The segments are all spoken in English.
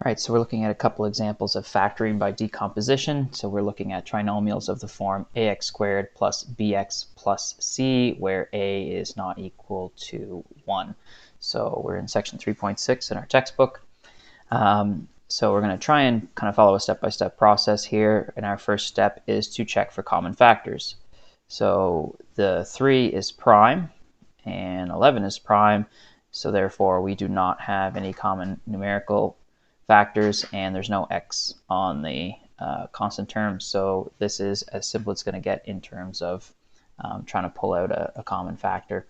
All right, so we're looking at a couple examples of factoring by decomposition. So we're looking at trinomials of the form ax squared plus bx plus c, where a is not equal to 1. So we're in section 3.6 in our textbook. So we're going to try and kind of follow a step-by-step process here. And our first step is to check for common factors. So the 3 is prime and 11 is prime. So therefore, we do not have any common numerical factors, and there's no x on the constant term. So this is as simple as it's going to get in terms of trying to pull out a common factor.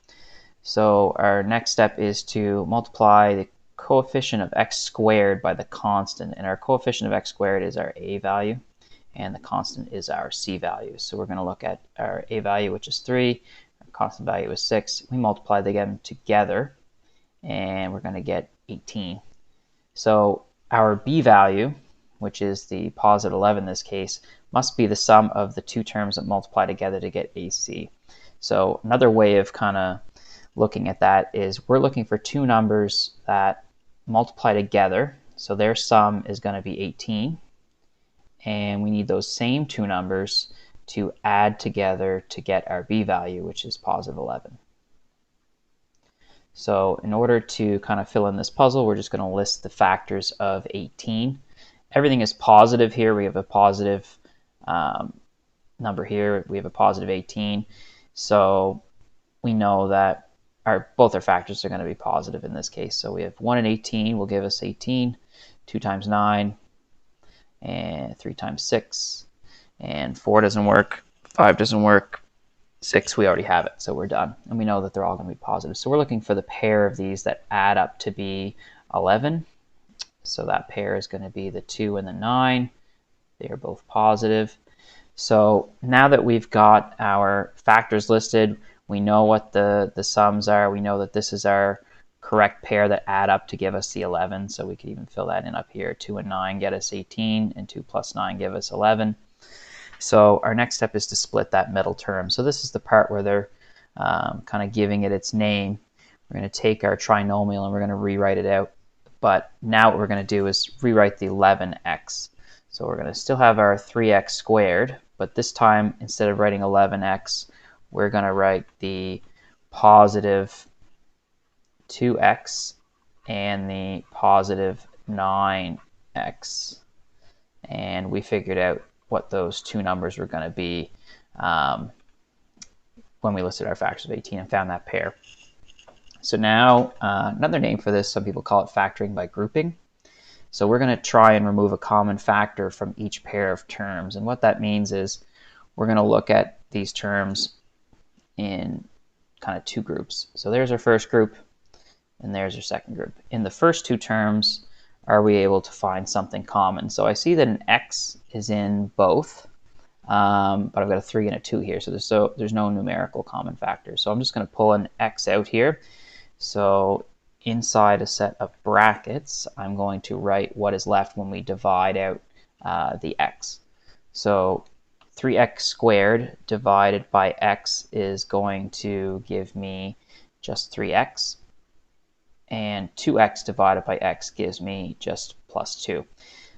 So our next step is to multiply the coefficient of x squared by the constant, and our coefficient of x squared is our a value and the constant is our c value. So we're going to look at our a value, which is 3, our constant value is 6. We multiply them together and we're going to get 18. So our b value, which is the positive 11 in this case, must be the sum of the two terms that multiply together to get AC. So another way of kind of looking at that is we're looking for two numbers that multiply together. So their sum is going to be 18. And we need those same two numbers to add together to get our b value, which is positive 11. So in order to kind of fill in this puzzle, we're just going to list the factors of 18. Everything is positive here. We have a positive number here. We have a positive 18. So we know that both our factors are going to be positive in this case. So we have 1 and 18 will give us 18. 2 times 9, and 3 times 6, and 4 doesn't work. 5 doesn't work. 6, we already have it, so we're done. And we know that they're all going to be positive. So we're looking for the pair of these that add up to be 11. So that pair is going to be the 2 and the 9. They are both positive. So now that we've got our factors listed, we know what the sums are. We know that this is our correct pair that add up to give us the 11. So we could even fill that in up here. 2 and 9 get us 18, and 2 plus 9 give us 11. So our next step is to split that middle term. So this is the part where they're kind of giving it its name. We're going to take our trinomial and we're going to rewrite it out. But now what we're going to do is rewrite the 11x. So we're going to still have our 3x squared, but this time instead of writing 11x, we're going to write the positive 2x and the positive 9x. And we figured out what those two numbers were going to be when we listed our factors of 18 and found that pair. So now another name for this, some people call it factoring by grouping. So we're going to try and remove a common factor from each pair of terms. And what that means is we're going to look at these terms in kind of two groups. So there's our first group and there's our second group. In the first two terms, are we able to find something common? So I see that an x is in both, but I've got a 3 and a 2 here, so there's no numerical common factor. So I'm just going to pull an x out here. So inside a set of brackets, I'm going to write what is left when we divide out the x. So 3x squared divided by x is going to give me just 3x. And 2x divided by x gives me just plus 2.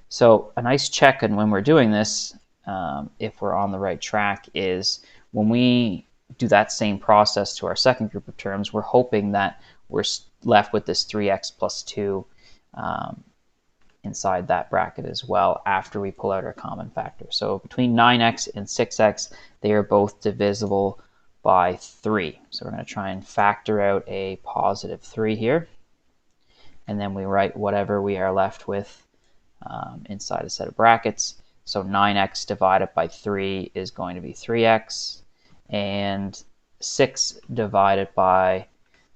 So a nice check on when we're doing this, if we're on the right track, is when we do that same process to our second group of terms, we're hoping that we're left with this 3x plus 2 inside that bracket as well after we pull out our common factor. So between 9x and 6x, they are both divisible by 3. So we're going to try and factor out a positive 3 here. And then we write whatever we are left with inside a set of brackets. So 9x divided by 3 is going to be 3x, and 6 divided by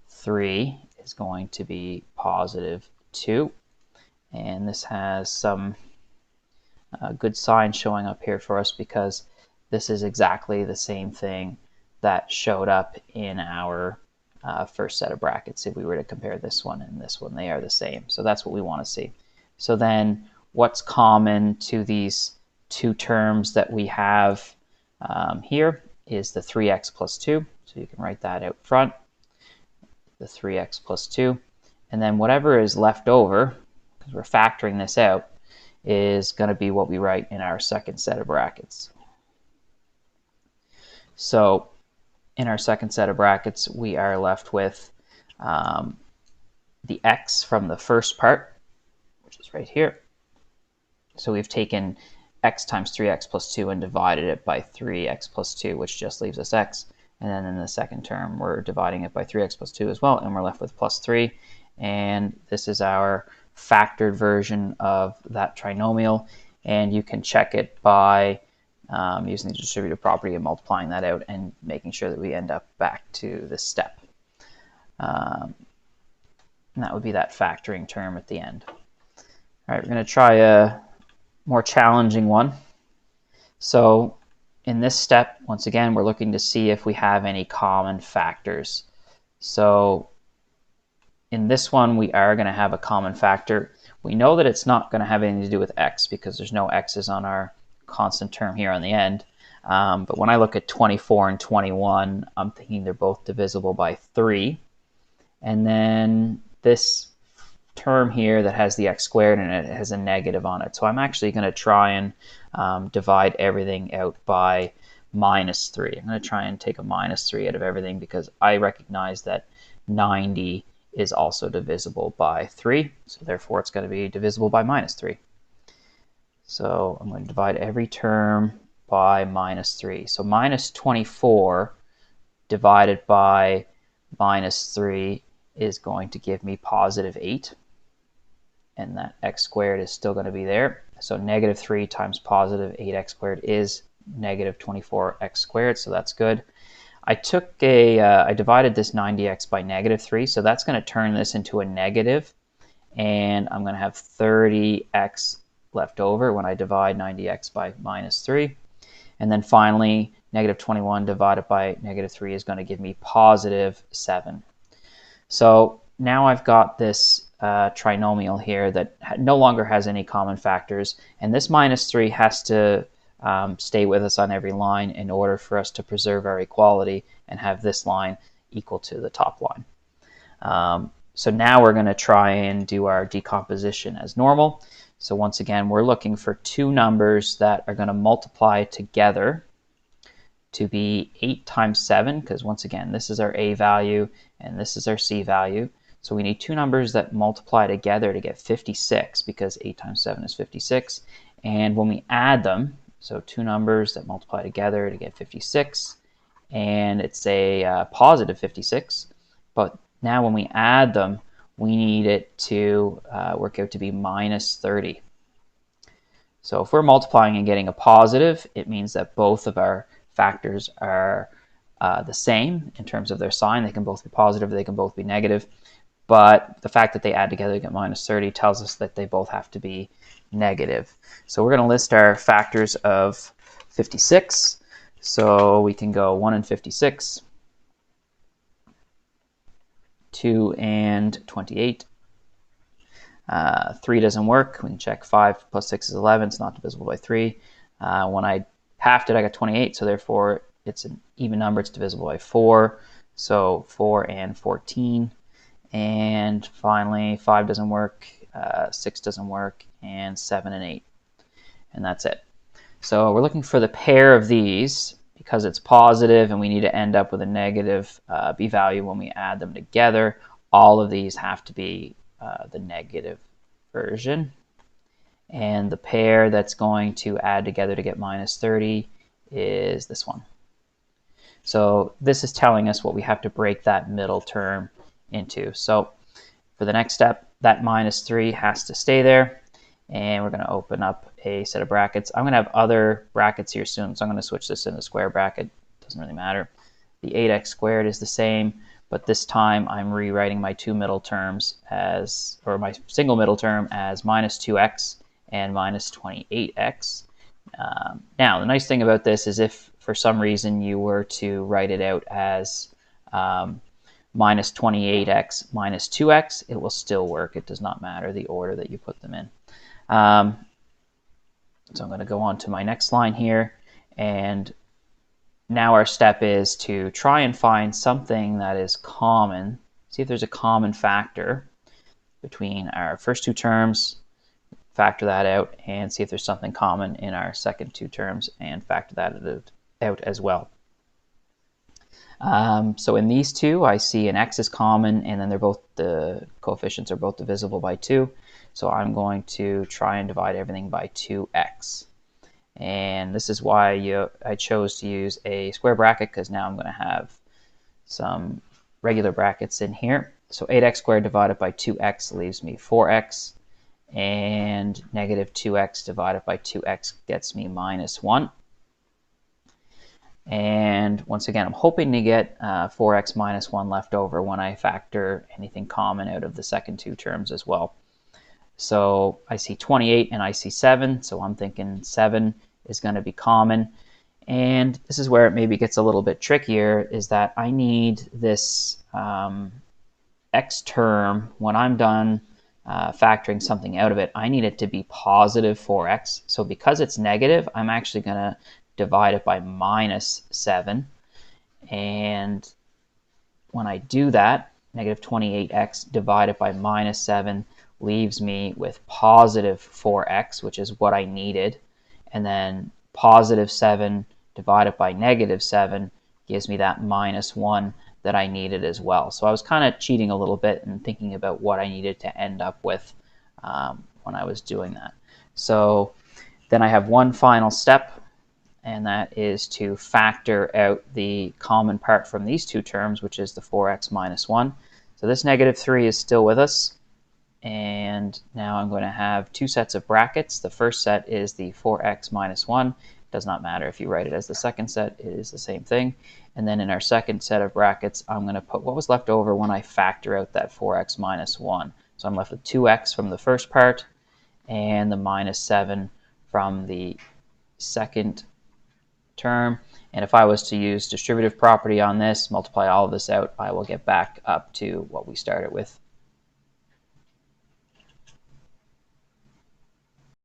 3 is going to be positive 2. And this has some good signs showing up here for us because this is exactly the same thing that showed up in our first set of brackets. If we were to compare this one and this one, they are the same. So that's what we want to see. So then what's common to these two terms that we have here is the 3x plus 2. So you can write that out front, the 3x plus 2. And then whatever is left over, because we're factoring this out, is going to be what we write in our second set of brackets. So in our second set of brackets, we are left with the x from the first part, which is right here. So we've taken x times 3x plus 2 and divided it by 3x plus 2, which just leaves us x. And then in the second term, we're dividing it by 3x plus 2 as well, and we're left with plus 3. And this is our factored version of that trinomial. And you can check it by using the distributive property and multiplying that out and making sure that we end up back to this step. And that would be that factoring term at the end. All right, we're going to try a more challenging one. So in this step, once again, we're looking to see if we have any common factors. So in this one, we are going to have a common factor. We know that it's not going to have anything to do with x because there's no x's on our constant term here on the end. But when I look at 24 and 21, I'm thinking they're both divisible by 3. And then this term here that has the x squared in it has a negative on it. So I'm actually going to try and divide everything out by minus 3. I'm going to try and take a minus 3 out of everything because I recognize that 90 is also divisible by 3. So therefore it's going to be divisible by minus 3. So I'm going to divide every term by minus 3. So minus 24 divided by minus 3 is going to give me positive 8. And that x squared is still going to be there. So negative 3 times positive 8x squared is negative 24x squared, so that's good. I divided this 90x by negative 3, so that's going to turn this into a negative, and I'm going to have 30x left over when I divide 90x by minus 3. And then finally, negative 21 divided by negative 3 is going to give me positive 7. So now I've got this trinomial here that no longer has any common factors, and this minus 3 has to stay with us on every line in order for us to preserve our equality and have this line equal to the top line. So now we're going to try and do our decomposition as normal. So once again, we're looking for two numbers that are going to multiply together to be 8 times 7, because once again, this is our a value and this is our c value. So we need two numbers that multiply together to get 56, because 8 times 7 is 56. And when we add them, so two numbers that multiply together to get 56, and it's a positive 56. But now when we add them, we need it to work out to be minus 30. So if we're multiplying and getting a positive, it means that both of our factors are the same in terms of their sign. They can both be positive, they can both be negative. But the fact that they add together to get minus 30 tells us that they both have to be negative. So we're going to list our factors of 56. So we can go 1 and 56, 2 and 28. 3 doesn't work. We can check 5 plus 6 is 11. It's not divisible by 3. When I halved it, I got 28. So therefore, it's an even number. It's divisible by 4. So 4 and 14. And finally, 5 doesn't work, 6 doesn't work, and 7 and 8. And that's it. So we're looking for the pair of these because it's positive and we need to end up with a negative b value when we add them together. All of these have to be the negative version. And the pair that's going to add together to get minus 30 is this one. So this is telling us what we have to break that middle term into. So for the next step, that minus 3 has to stay there, and we're going to open up a set of brackets. I'm going to have other brackets here soon, so I'm going to switch this into square bracket. Doesn't really matter. The 8x squared is the same, but this time I'm rewriting my two middle terms as, or my single middle term as minus 2x and minus 28x. Now, the nice thing about this is if for some reason you were to write it out as minus 28x minus 2x, it will still work. It does not matter the order that you put them in. So I'm going to go on to my next line here, and now our step is to try and find something that is common, see if there's a common factor between our first two terms, factor that out, and see if there's something common in our second two terms and factor that out as well. So in these two, I see an x is common, and then the coefficients are both divisible by 2. So I'm going to try and divide everything by 2x. And this is why I chose to use a square bracket, because now I'm going to have some regular brackets in here. So 8x squared divided by 2x leaves me 4x, and negative 2x divided by 2x gets me minus 1. And once again, I'm hoping to get 4x minus 1 left over when I factor anything common out of the second two terms as well. So I see 28 and I see 7, so I'm thinking 7 is going to be common. And this is where it maybe gets a little bit trickier, is that I need this x term, when I'm done factoring something out of it, I need it to be positive 4x. So because it's negative, I'm actually going to divide it by minus 7. And when I do that, negative 28x divided by minus 7 leaves me with positive 4x, which is what I needed. And then positive 7 divided by negative 7 gives me that minus 1 that I needed as well. So I was kind of cheating a little bit and thinking about what I needed to end up with when I was doing that. So then I have one final step, and that is to factor out the common part from these two terms, which is the 4x minus 1. So this negative 3 is still with us. And now I'm going to have two sets of brackets. The first set is the 4x minus 1. It does not matter if you write it as the second set, it is the same thing. And then in our second set of brackets, I'm going to put what was left over when I factor out that 4x minus 1. So I'm left with 2x from the first part and the minus 7 from the second term. And if I was to use distributive property on this, multiply all of this out, I will get back up to what we started with